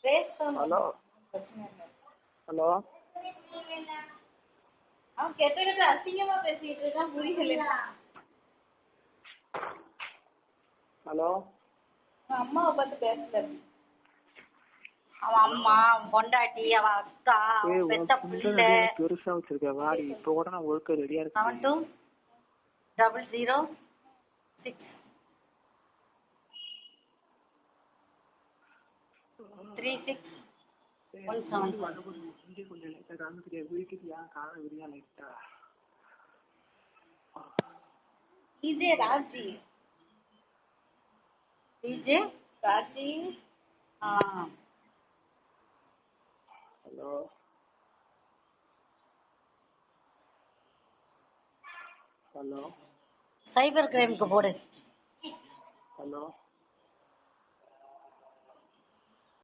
Hello hello அவன் கெட்ட அசிங்கமா பேசிட்டு இருக்கான், புரியல. ஹலோ அம்மாவை பார்த்து பேசல. அவன் அம்மா, அவன் பொண்டாட்டி, அவன் அக்கா, அவன் பெத்த பிள்ளை. பெருசா வச்சிருக்க வாடி, இப்ப கூட நான் ஒர்க் ரெடியா இருக்கு. 720006 3617. கொஞ்சம் லைட்டா காமிக்கிறியா? விரிக்கிறியா? காலை விரியா லைட்டா. DJ Raji. DJ Raji. Hello hello cyber கிரைமுக்கு போடு. ஹலோ